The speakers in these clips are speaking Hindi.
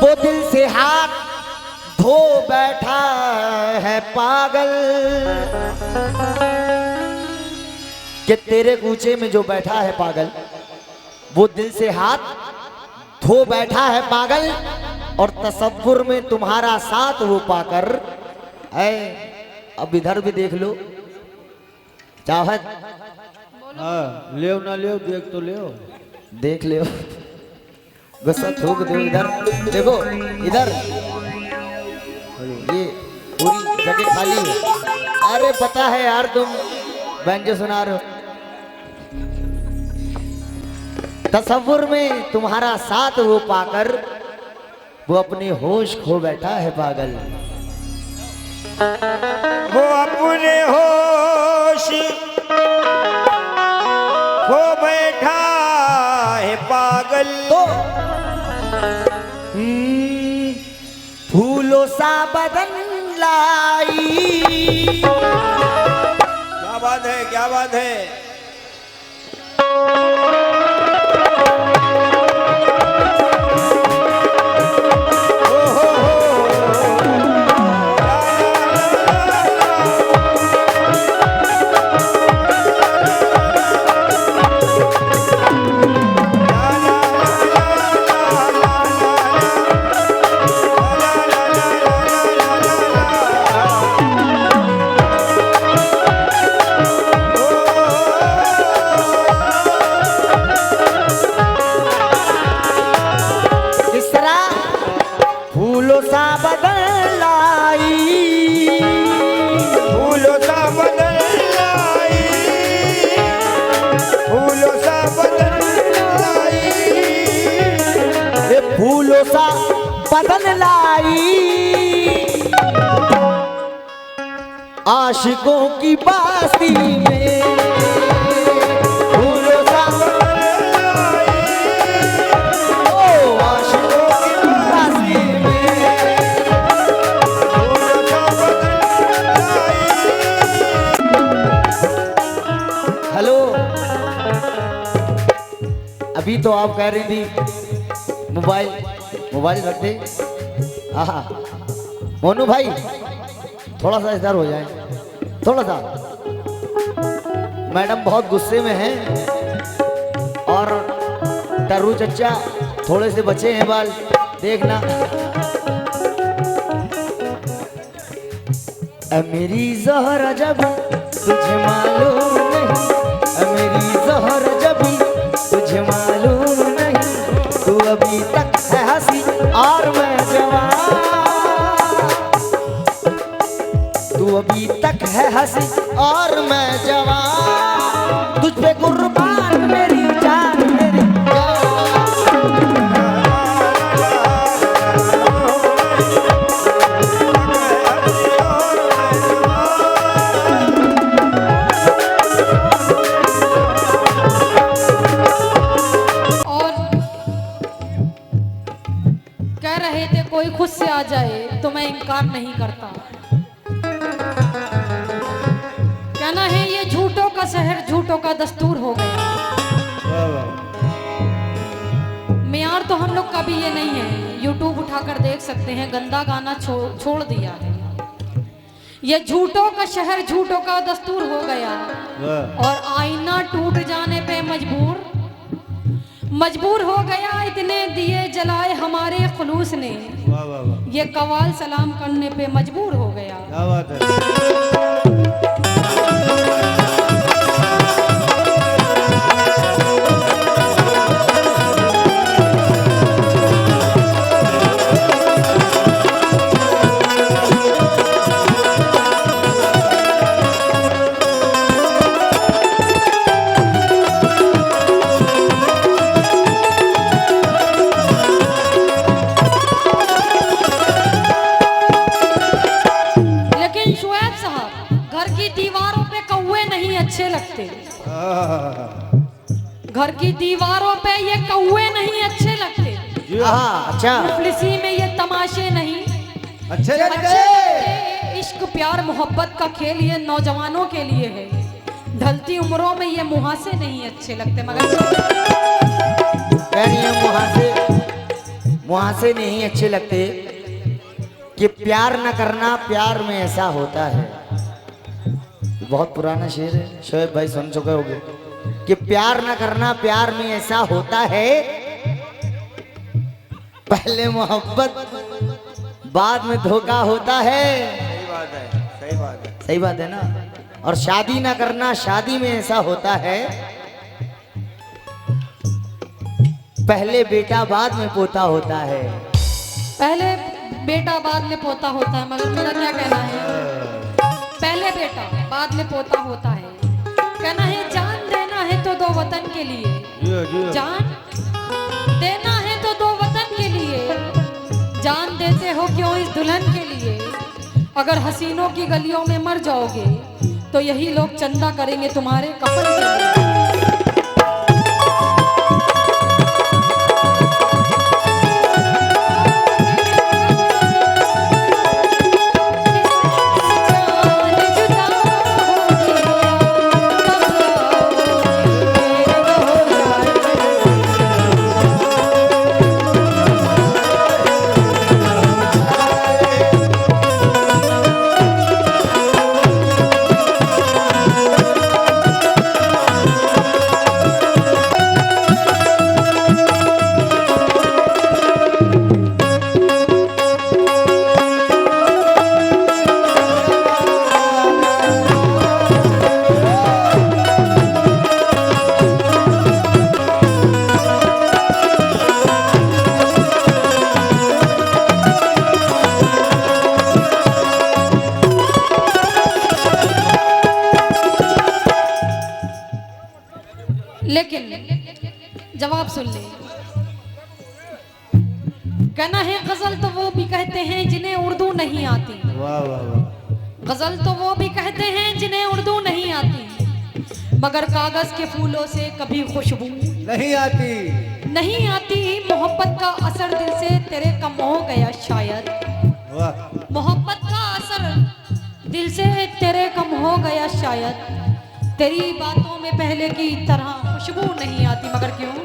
वो दिल से हाथ धो बैठा है पागल, कि तेरे कूचे में जो बैठा है पागल, वो दिल से हाथ धो बैठा है पागल, और तसव्वुर में तुम्हारा साथ वो पाकर है। अब इधर भी देख लो चाहत। हाँ, ले ना ले, देख तो ले, देख ले, गुस्सा थूक दो। इधर देखो, इधर ये पूरी जगह खाली है। अरे पता है यार, तुम व्यंजन सुना रहे हो। तसव्वुर में तुम्हारा साथ वो पाकर वो अपने होश खो बैठा है पागल, वो अपने होश खो बैठा है पागल। तो फूलों सा बदन लाई। क्या बात है, क्या बात है। फूलों सा बदन लाई, फूलों सा बदन लाई, फूलों सा बदन लाई, ये फूलों सा बदन लाई। आशिकों की बास्ती में फूलों सा बदन लाई, ओ आशिकों की बास्ती में फूलों सा बदन लाई। हेलो, अभी तो आप कह रही थी मोबाइल रख दे। हाँ मोनू भाई, थोड़ा सा इधर हो जाए, थोड़ा सा। मैडम बहुत गुस्से में हैं और टर्रू चच्चा थोड़े से बचे हैं बाल, देखना। मेरी ज़हरा जब तुझे मालूम नहीं, मेरी ज़हरा जब तुझे मालूम नहीं, तू अभी तक है हंसी और मैं जवान, तू अभी तक है हंसी और मैं जवान, तुझ पे कुर्बान मेरी जान, मेरी कोई खुद से आ जाए तो मैं इनकार नहीं करता। कहना है ये झूठों का शहर, झूठों का दस्तूर हो गया। मेयार तो हम लोग का भी ये नहीं है, यूट्यूब उठाकर देख सकते हैं, गंदा गाना छोड़ दिया है। ये झूठों का शहर, झूठों का दस्तूर हो गया, और आईना टूट जाने पे मजबूर हो गया। इतने दिए जलाए हमारे खुलूस ने, ये कवाल सलाम करने पे मजबूर हो गया। क्या बात है। घर की दीवारों पे ये कौवे नहीं अच्छे लगते। अच्छा, मुफलिसी में ये तमाशे नहीं अच्छे लगते। इश्क प्यार मोहब्बत का खेल ये नौजवानों के लिए है, ढलती उम्रों में ये मुहासे नहीं अच्छे लगते। मगर वहां से नहीं अच्छे लगते कि प्यार न करना प्यार में ऐसा होता है। बहुत पुराना शेर है, शोएब भाई सुन चुके होंगे कि प्यार न करना प्यार में ऐसा होता है, पहले मोहब्बत बाद में धोखा होता है। सही बात है, सही बात है। सही बात है ना। और शादी ना करना शादी में ऐसा होता है, पहले बेटा बाद में पोता होता है। पहले बेटा बाद में पोता होता है, मगर मेरा क्या कहना है, पहले बेटा बाद में पोता होता है। कहना है जान देना है तो दो वतन के लिए, जियो जियो। जान देना है तो दो वतन के लिए, जान देते हो क्यों इस दुल्हन के लिए। अगर हसीनों की गलियों में मर जाओगे तो यही लोग चंदा करेंगे तुम्हारे कफन के लिए। लेकिन जवाब सुन ले। कहना है गजल तो वो भी कहते हैं जिन्हें उर्दू नहीं आती, वाह वाह वाह। गजल तो वो भी कहते हैं जिन्हें उर्दू नहीं आती, मगर कागज के फूलों से कभी खुशबू नहीं आती। नहीं आती। मोहब्बत का असर दिल से तेरे कम हो गया शायद, वाह। मोहब्बत का असर दिल से तेरे कम हो गया शायद। तेरी बातों में पहले की तरह खुशबू नहीं आती, मगर क्यों?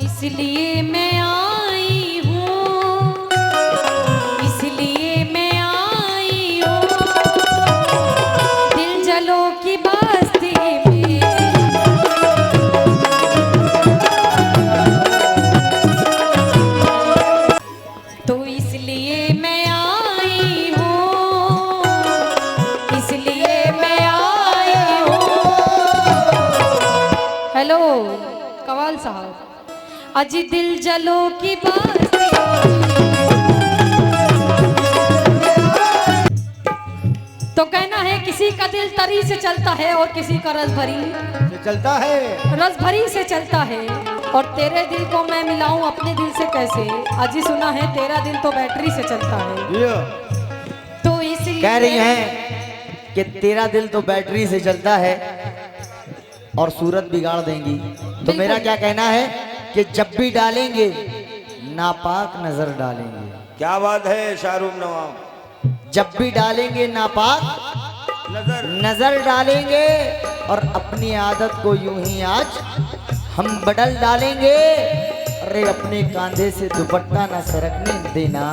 इसलिए मैं आई हूँ, इसलिए मैं आई हूँ दिल जलो की बस्ती में। तो इसलिए मैं आई हूँ, इसलिए मैं आई हूँ। हेलो कवाल साहब, अजी दिल जलो की बस्ती। तो कहना है किसी का दिल तरी से चलता है और किसी का रस भरी ये चलता है। रस भरी से चलता है। और तेरे दिल को मैं मिलाऊं अपने दिल से कैसे, अजी सुना है तेरा दिल तो बैटरी से चलता है। जियो। तो इसलिए कह रही हैं कि तेरा दिल तो बैटरी से चलता है और सूरत बिगाड़ देंगी। तो मेरा क्या कहना है कि जब भी डालेंगे नापाक नजर डालेंगे। क्या बात है शाहरुख नवाब। जब भी डालेंगे नापाक नजर नजर डालेंगे और अपनी आदत को यूं ही आज हम बदल डालेंगे। अरे अपने कांधे से दुपट्टा ना सरकने देना,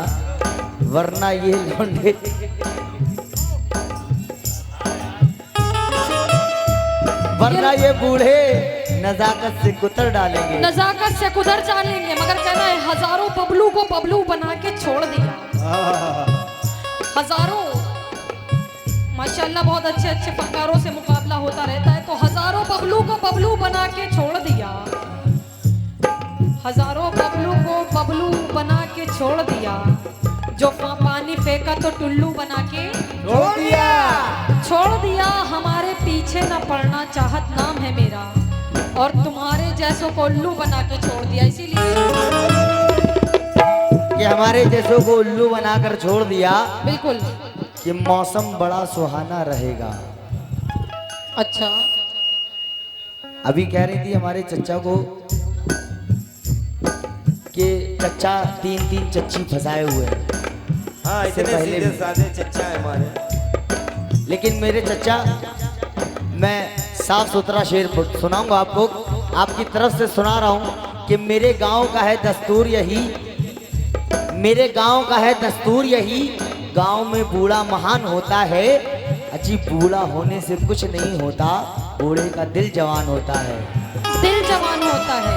वरना ये लौंडे वरना ये बूढ़े नजाकत से कुतर डालेंगे। नजाकत से कुदर डालेंगे, मगर कहना है हजारों बबलू को बबलू बना के छोड़ दिया। हजारों माशाल्लाह बहुत अच्छे अच्छे फनकारों से मुकाबला होता रहता है, तो हजारों बबलू को बबलू बना के छोड़ दिया। हजारों बबलू को बबलू बना के छोड़ दिया। जो पानी फेंका तो टुल्लू बना के छोड़ दिया। छोड़ दिया। हमारे पीछे न पड़ना चाहत नाम है मेरा, और तुम्हारे जैसों को उल्लू बना के छोड़ दिया। इसीलिए कि हमारे जैसों को उल्लू बनाकर छोड़ दिया बिल्कुल। कि मौसम बड़ा सुहाना रहेगा। अच्छा, अभी कह रही थी हमारे चच्चा को कि चच्चा 3-3 चच्ची फंसाए हुए हैं। हाँ, इससे इतने पहले सीधे भी। साधे चच्चा है हमारे। लेकिन मेरे चचा, मैं साफ सुथरा शेर सुनाऊंगा आपको, आपकी तरफ से सुना रहा हूं कि मेरे गांव का है दस्तूर यही, मेरे गांव का है दस्तूर यही, गांव में बूढ़ा महान होता है। अजी बूढ़ा होने से कुछ नहीं होता, बूढ़े का दिल जवान होता है। दिल जवान होता है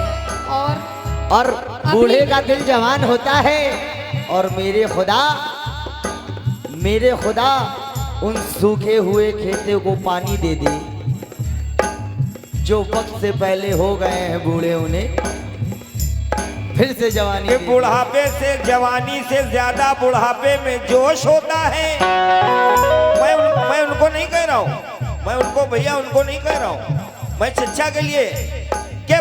और बूढ़े का दिल जवान होता है। और मेरे खुदा उन सूखे हुए खेतों को पानी दे दे जो वक्त से पहले हो गए हैं बूढ़े, उन्हें फिर से जवानी कि दे दे। बुढ़ापे से जवानी से ज्यादा बुढ़ापे में जोश होता है। मैं उनको नहीं कह रहा हूँ, मैं उनको भैया उनको नहीं कह रहा हूँ, मैं चचा के लिए कि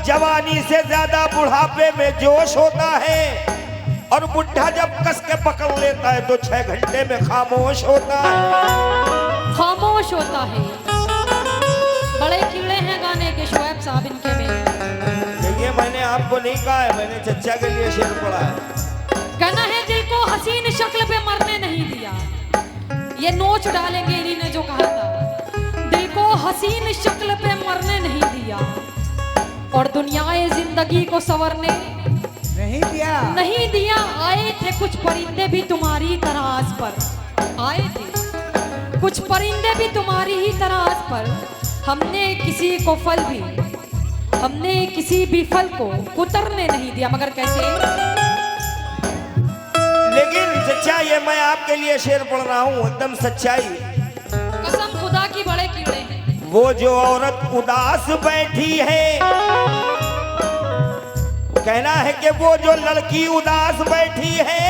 जवानी से ज्यादा बुढ़ापे में जोश होता है। और बुढ़ा जब कस के पकड़ लेता है तो 6 घंटे में खामोश होता है। खामोश होता है। बड़े कीड़े हैं गाने के शोएब साहब इनके में। ये मैंने आपको नहीं कहा है, मैंने चचा के लिए शेर पढ़ा है। कहना है दिल को हसीन शक्ल पे मरने नहीं दिया, ये नोच डालेंगे इन्हीं ने जो कहा था। दिल को हसीन शक्ल पे मरने नहीं दिया और दुनियाए जिंदगी को संवरने नहीं दिया। आए थे कुछ परिंदे भी तुम्हारी तरह आस पर, आए थे कुछ परिंदे भी तुम्हारी ही तरह आस पर। हमने किसी को फल भी, हमने किसी भी फल को कुतरने नहीं दिया। मगर कैसे? लेकिन चचा ये मैं आपके लिए शेर पढ़ रहा हूँ, एकदम सच्चाई। कसम खुदा की बड़े कीड़े हैं। वो जो औरत उदास बैठी है, कहना है कि वो जो लड़की उदास बैठी है,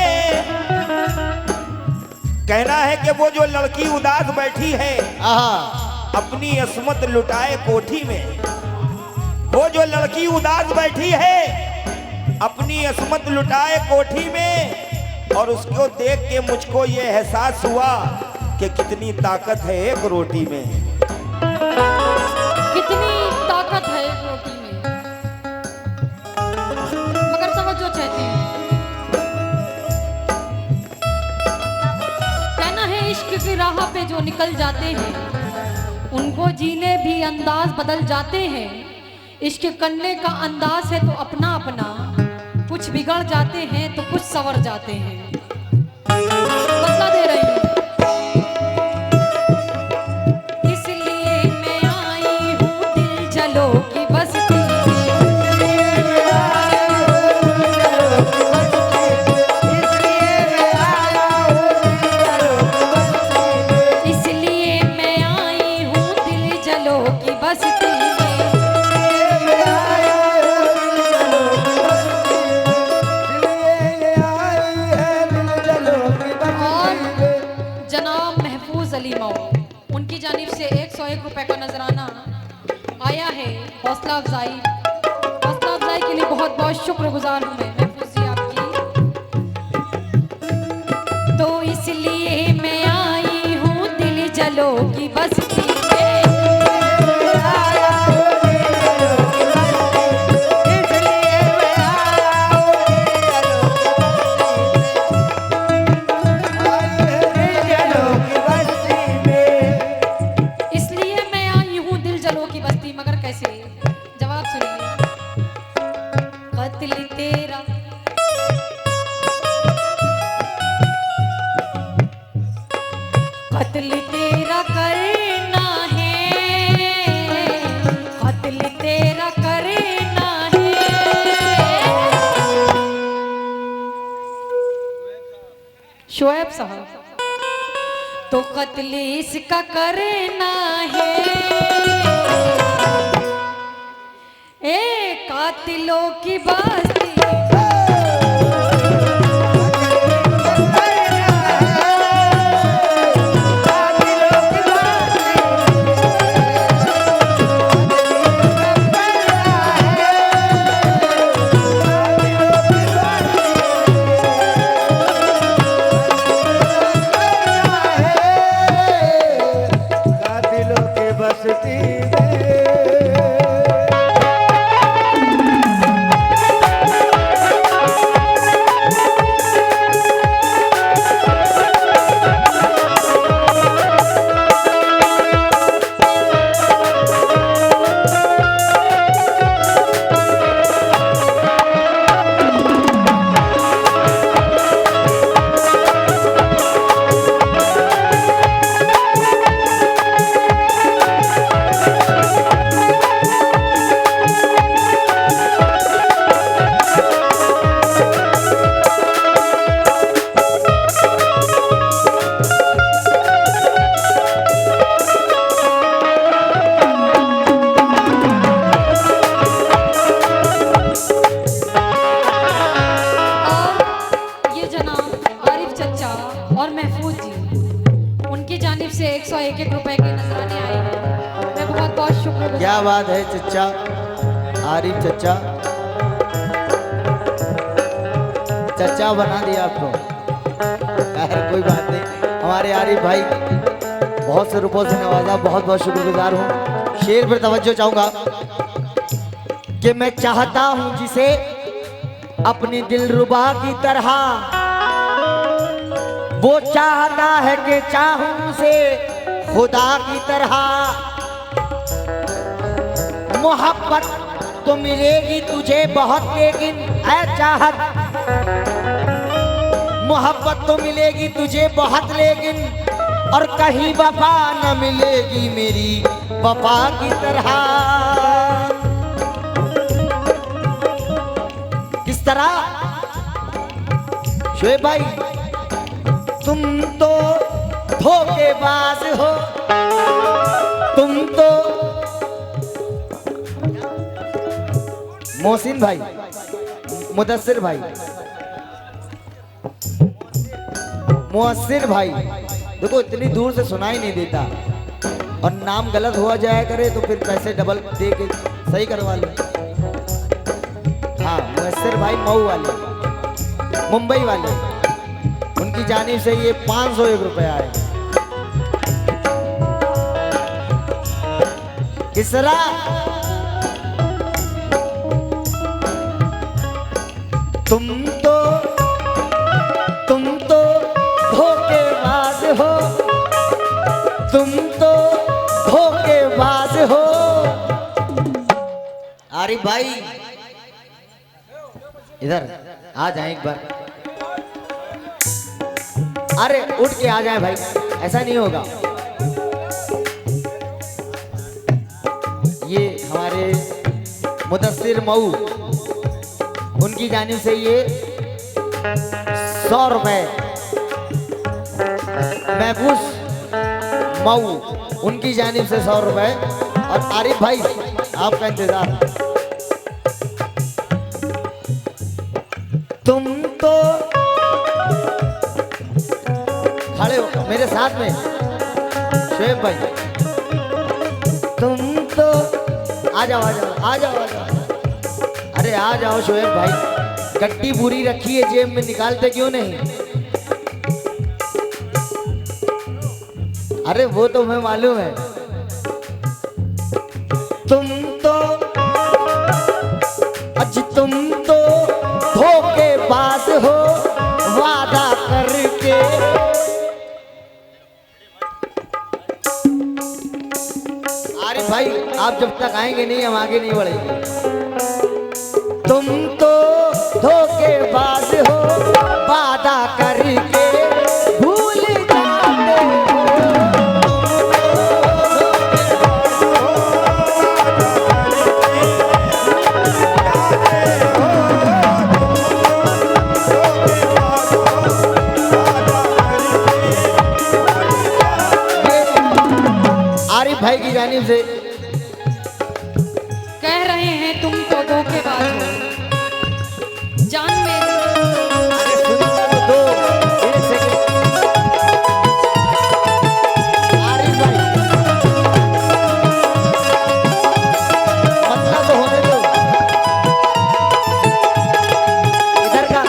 कहना है कि वो जो लड़की उदास बैठी है अपनी अस्मत लुटाए कोठी में। वो जो लड़की उदास बैठी है अपनी अस्मत लुटाए कोठी में। और उसको देख के मुझको ये एहसास हुआ कि कितनी ताकत है एक रोटी में। कितनी ताकत है एक रोटी में। मगर समझो चाहती हूँ, कहना है इश्क की राह पे जो निकल जाते हैं उनको जीने भी अंदाज बदल जाते हैं। इश्क करने का अंदाज है तो अपना अपना, कुछ बिगड़ जाते हैं तो कुछ संवर जाते हैं। बदला दे रही हूँ। इसलिए मैं आई हूँ दिल जलो की बस्ती इसलिए मैं आई हूँ दिल जलो की बस्ती उनकी जानिब से 101 रुपए का नजराना आया है। हौसला अफजाई के लिए बहुत बहुत शुक्रगुजार हूँ मैं महफूज जी आपकी। तो इसलिए मैं आई हूँ दिल जलो की बस्ती कत्ल तेरा करना है, कत्ल तेरा करना है। शोएब साहब तो कत्ल इसका करना है। ए कातिलों की बस्ती शुक्र। क्या बात है चचा, आरिफ चचा, चचा बना दिया आपको। खैर कोई बात नहीं, हमारे आरिफ भाई बहुत से रुपयों से नवाजा, बहुत बहुत शुक्रगुजार हूँ। शेर पर तवज्जो चाहूंगा कि मैं चाहता हूँ जिसे अपनी दिलरुबा की तरह, वो चाहता है कि चाहूं उसे खुदा की तरह। मोहब्बत तो मिलेगी तुझे बहुत लेकिन ऐ चाहत, मोहब्बत तो मिलेगी तुझे बहुत लेकिन, और कहीं वफा न मिलेगी मेरी वफा की तरह। किस तरह शोएब भाई, तुम तो धोखेबाज हो, तुम तो मोहसिन भाई, मुदस्सिर भाई, मुअस्सिर भाई, देखो इतनी दूर से सुनाई नहीं देता, और नाम गलत हुआ जाया करे तो फिर पैसे डबल दे के सही करवा लो। हाँ मुअस्सिर भाई मऊ वाले, मुंबई वाले, उनकी जानिब से ये 501 रुपया है। किसरा तुम तो धोखेबाज हो, तुम तो धोखेबाज हो। आरिफ भाई इधर आ जाए एक बार, अरे उठ के आ जाए भाई, ऐसा नहीं होगा। ये हमारे मुदस्सिर मऊ, उनकी जानिब से ये 100 रुपए। महबूस मऊ, उनकी जानिब से 100 रुपए। और आरिफ भाई आपका इंतजार। तुम तो खड़े हो मेरे साथ में शोएब भाई, तुम तो आ जाओ आ जाओ आ जाओ आ जाओ, अरे आ जाओ शोएब भाई, गड्डी पूरी रखी है जेब में, निकालते क्यों नहीं? अरे वो तो हमें मालूम है। तुम तो तुम तो धोखेबाज हो, वादा करके आरिफ भाई आप जब तक आएंगे नहीं हम आगे नहीं बढ़ेंगे। तुम तो धोखेबाज हो, वादा करके भूल जाते हो। आरिफ भाई की जानिब से कह रहे हैं तुम तो धोखेबाज हो, जान मेरी। अरे सुनो तो एक सेकंड। आरिफ भाई मतलब तो होने दो इधर का।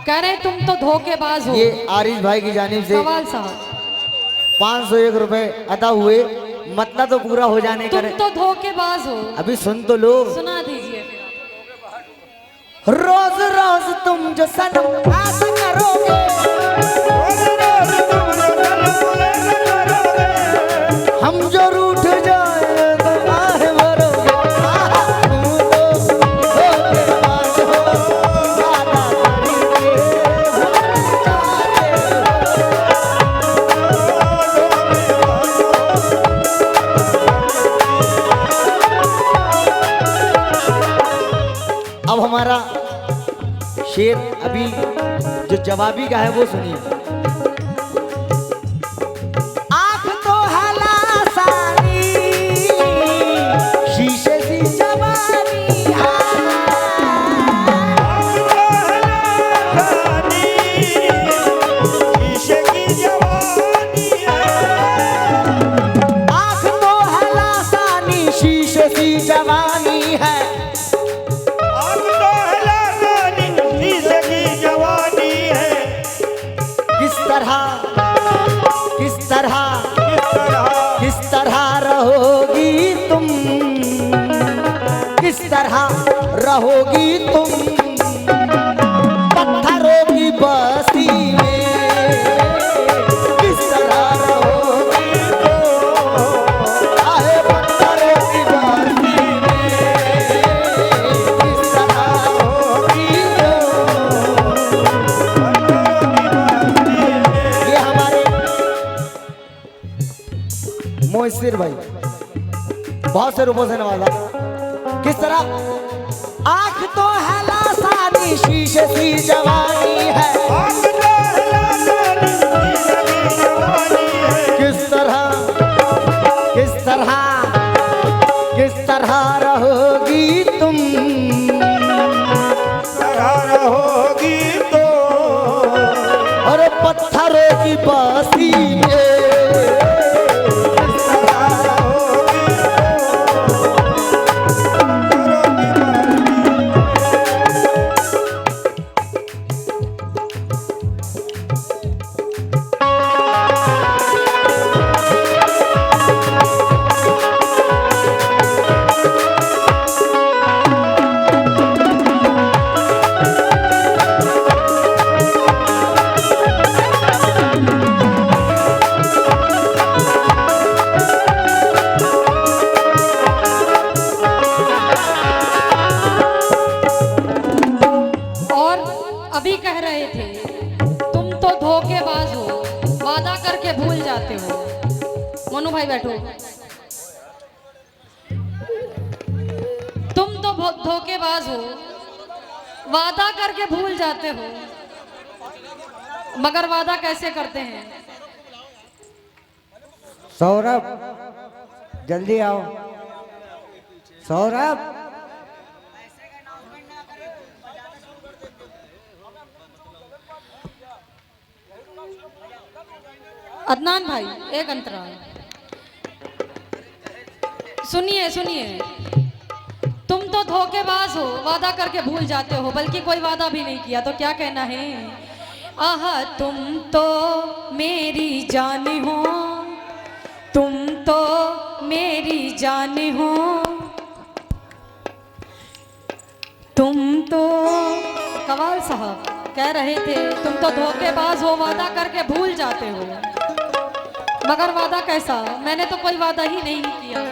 कह रहे तुम तो धोखेबाज हो। ये आरिफ भाई की जानिब से सवाल साहब 501 रुपए अदा हुए, मतलब तो पूरा हो जाने तुम का। तो धोखेबाज हो। अभी सुन तो लो। सुना दीजिए फिर। रोज रोज तुम जो सनम आस करोगे, हम जो रूठ जाए तो आह भरोगे। तुम तो धोखेबाज हो, वादा करके भूल जाते हो। अब हमारा शेर अभी जो जवाबी का है वो सुनिए। आँख तो हला सारी तरह रहोगी तुम पत्थरों की बस्ती में, किस तरह रहोगी तुम आए पत्थरों की बस्ती में, किस तरह रहोगी तुम। ये हमारे मोहसिर भाई बहुत से रूपों से नवाजा। किस तरह आंख तो है लासानी शीशे सी जवानी है, किस तरह रहोगी तुम, रहोगी तो और पत्थरों की बस्ती में। अभी कह रहे थे तुम तो धोखेबाज हो, वादा करके भूल जाते हो। मोनू भाई बैठो। तुम तो धोखेबाज हो, वादा करके भूल जाते हो, मगर वादा कैसे करते हैं? सौरभ जल्दी आओ। सौरभ अदनान भाई एक अंतराल सुनिए सुनिए। तुम तो धोखेबाज हो, वादा करके भूल जाते हो, बल्कि कोई वादा भी नहीं किया, तो क्या कहना है? आहा तुम तो मेरी जान हो, तुम तो मेरी जान हो, तुम तो कवाल साहब कह रहे थे तुम तो धोखेबाज हो, वादा करके भूल जाते हो, मगर वादा कैसा? मैंने तो कोई वादा ही नहीं किया।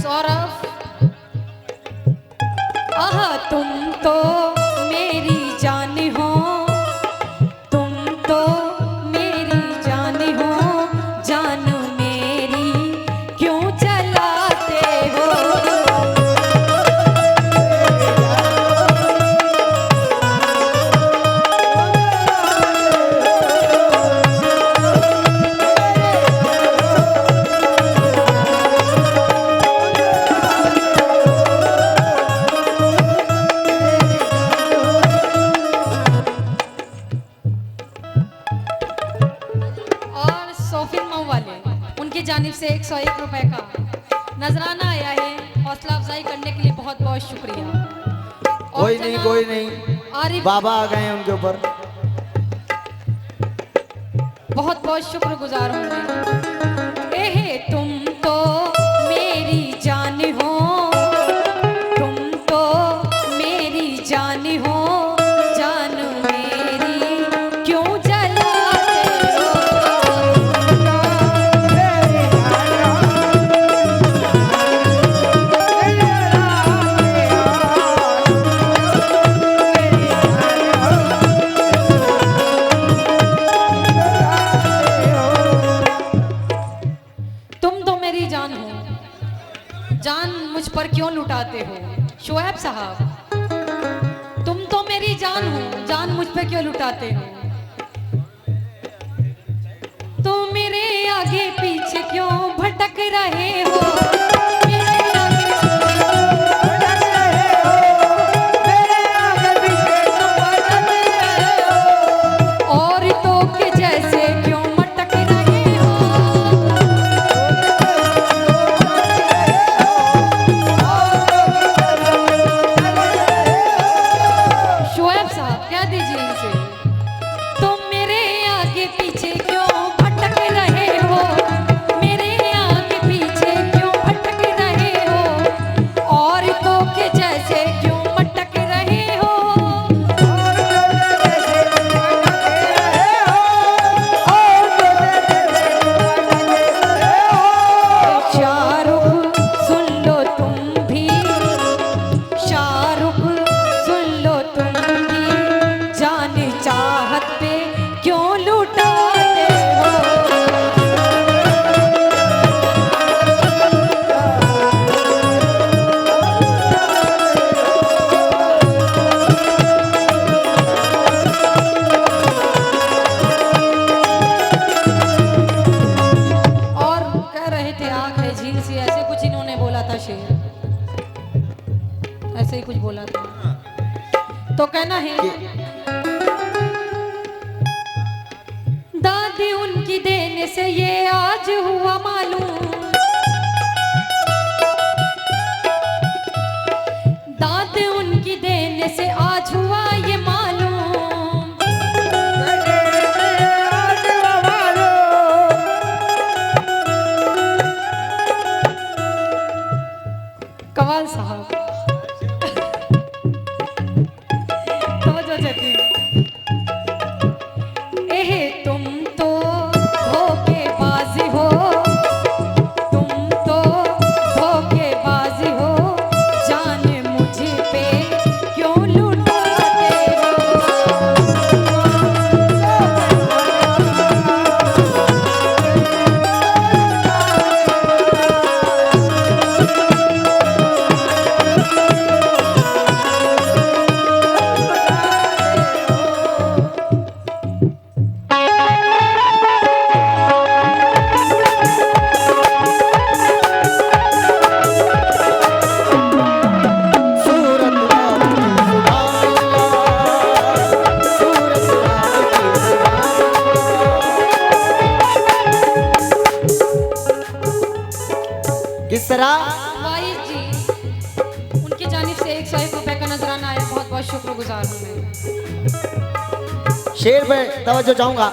सौरभ आहा तुम तो मेरी जान हो, तुम तो मेरी जान हो, जान मेरी क्यों चलाते हो? जानिब से 101 रुपए का नजराना आया है, हौसला अफजाई करने के लिए बहुत बहुत शुक्रिया। कोई नहीं कोई नहीं, बाबा आ गए हैं उनके ऊपर, बहुत बहुत शुक्रगुजार होंगे। एहे तुम तो मेरी जान हो, तुम तो मेरी जान हो, जान मेरी क्यों जलाते हो? जान मुझ पर क्यों लुटाते हो? शोएब साहब तुम तो मेरी जान हो, जान मुझ पर क्यों लुटाते हो? तुम मेरे आगे पीछे क्यों भटक रहे हो? मेरे आगे भटक रहे हो, मेरे आगे पीछे क्यों भटक रहे हो? औरतों के जैसे क्यों मटक रहे हो? शोएब साहब कह दीजिए इनसे, तुम मेरे आगे पीछे क्यों भटक रहे हो? मेरे आगे पीछे क्यों तो कहना है दादी उनकी देने से ये आज हुआ मालूम, दादी उनकी देने से आज हुआ ये मालूम। कवाल साहब तुम तो धोखेबाजी हो, तुम तो धोखेबाजी हो, जाने मुझे पे क्यों लुटाते हो। किस तरह वाहिद जी, उनकी जानिब से 101 रुपए का नजराना आया, बहुत बहुत शुक्रगुजार हूँ मैं। शेर पे तवज्जो चाहूंगा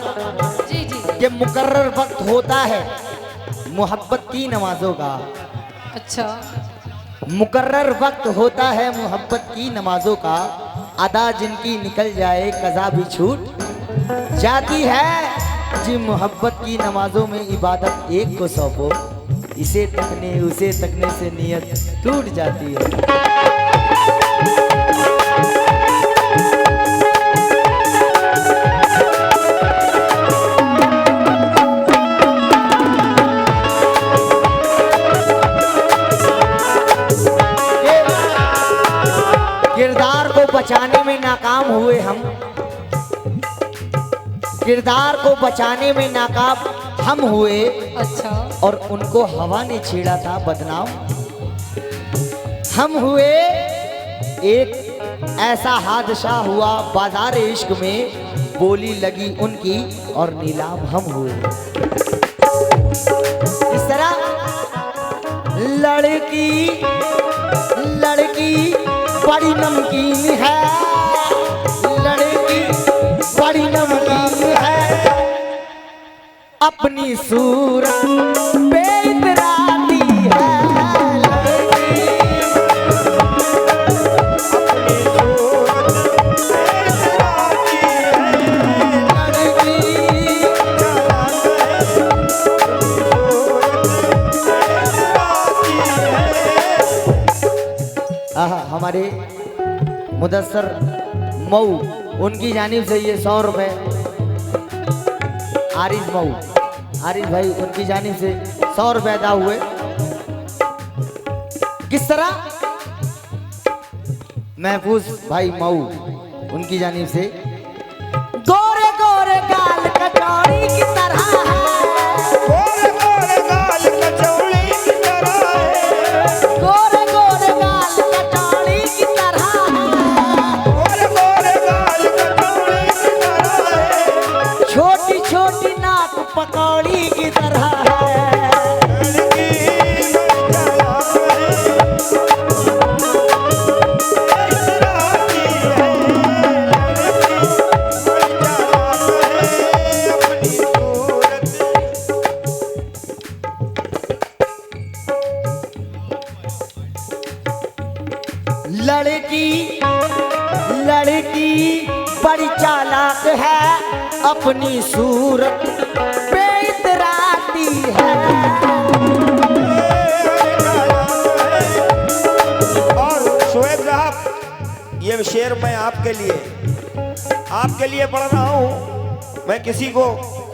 जी जी कि मुकर्रर वक्त होता है मोहब्बत की नमाजों का, अच्छा मुकर्रर वक्त होता है मोहब्बत की नमाजों का, अदा जिनकी निकल जाए कज़ा भी छूट जाती है। जी मोहब्बत की नमाजों में इबादत एक को सौंपो, इसे तकने उसे तकने से नियत टूट जाती है। किरदार को बचाने में नाकाम हुए हम, किरदार को बचाने में नाकाम हम हुए, अच्छा और उनको हवा ने छेड़ा था बदनाम हम हुए। एक ऐसा हादसा हुआ बाजार इश्क में, बोली लगी उनकी और नीलाम हम हुए। इस तरह लड़की लड़की बड़ी नमकीन है, लड़की बड़ी नमकीन है, अपनी सूरत पे इतराती है। हमारे मुदस्सर मऊ उनकी जानिब से ये 100 रुपए, आरिज मऊ आरिज भाई उनकी जानिब से 100 रुपए अदा हुए। किस तरह महफूज भाई मऊ उनकी जानिब से गोरे गोरे गाल कचौड़ी की तरह है, गोरे गोरे गाल कचौड़ी की तरह है, गोरे गोरे गाल कचौड़ी की तरह है, गोरे गोरे गाल कचौड़ी की तरह है, छोटी छोटी नाक पकौड़ी की तरह है। लड़की लड़की लड़की बड़ी चालाक है, अपनी सूरत पे इतराती है। और शोएब साहब, ये शेर मैं आपके लिए पढ़ रहा हूँ। मैं किसी को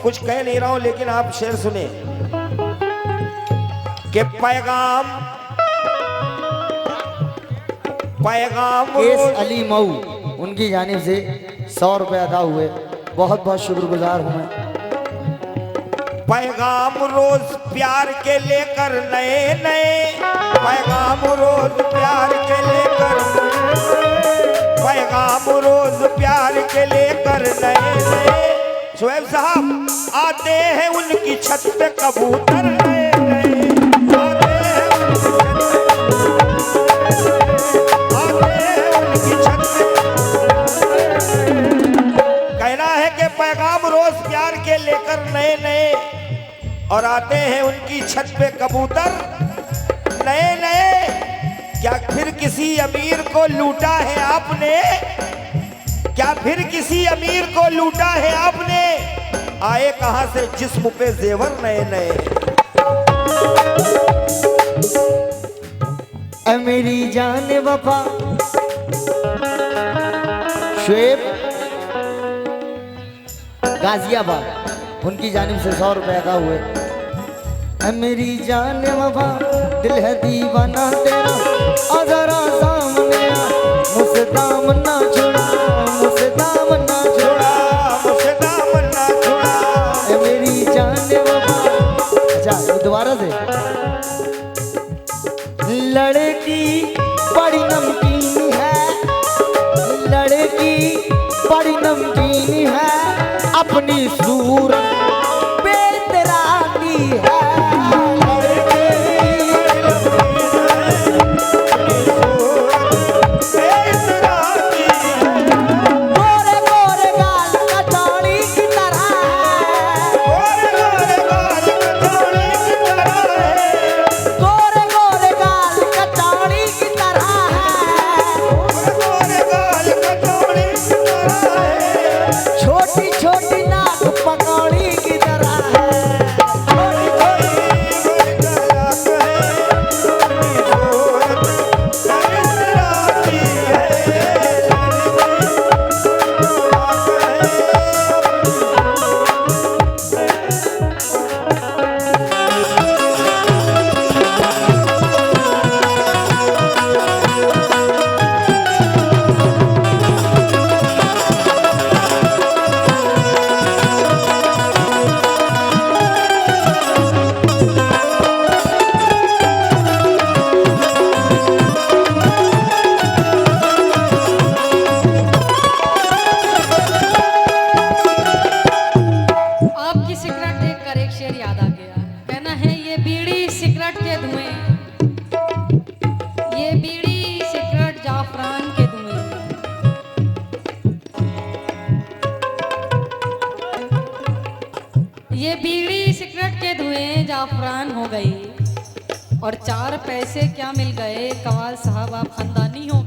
कुछ कह नहीं रहा हूँ, लेकिन आप शेर सुने कि पैगाम पैगाम केस अली मऊ उनकी जानिब से 100 रुपए अदा हुए, बहुत बहुत शुक्रगुजार हूँ मैं। पैगाम रोज प्यार के लेकर नए नए, पैगाम रोज प्यार के लेकर पैगाम रोज प्यार के लेकर नए नए शोएब साहब आते हैं उनकी छत पे कबूतर नए नए आते हैं उनकी छत पे कहना है कि पैगाम रोज प्यार के लेकर नए नए और आते हैं उनकी छत पे कबूतर नए नए। क्या फिर किसी अमीर को लूटा है आपने, क्या फिर किसी अमीर को लूटा है आपने, आए कहां से जिस्म पे जेवर नए नए। ऐ मेरी जान वफा शोएब गाजियाबाद उनकी जानिब से 100 रुपए का हुए। ऐ मेरी जान वफा दिल है दीवाना तेरा और जरा सामने आ मुझसे दाम ना छुड़ा मुझसे दाम ना छुड़ा मुझसे दाम ना छुड़ा। ऐ मेरी जान वफा। अच्छा दोबारा से। लड़की बड़ी नमकीन है, लड़की बड़ी नमकीन है, अपनी सूरत बेतरानी है। गोरे गोरे गाल कचौड़ी की तरह है, गोरे गोरे गाल कचौड़ी की तरह है, छोटी छोटी नाक पकौड़ी की तरह है। आपकी सिगरेट देखकर एक शेर याद आ गया। कहना है ये बीड़ी सिगरेट के धुएं, ये बीड़ी सिगरेट जाफरान के धुएं, ये बीड़ी सिगरेट के धुएं जाफरान हो गई और 4 पैसे क्या मिल गए। कवाल साहब आप खानदानी हो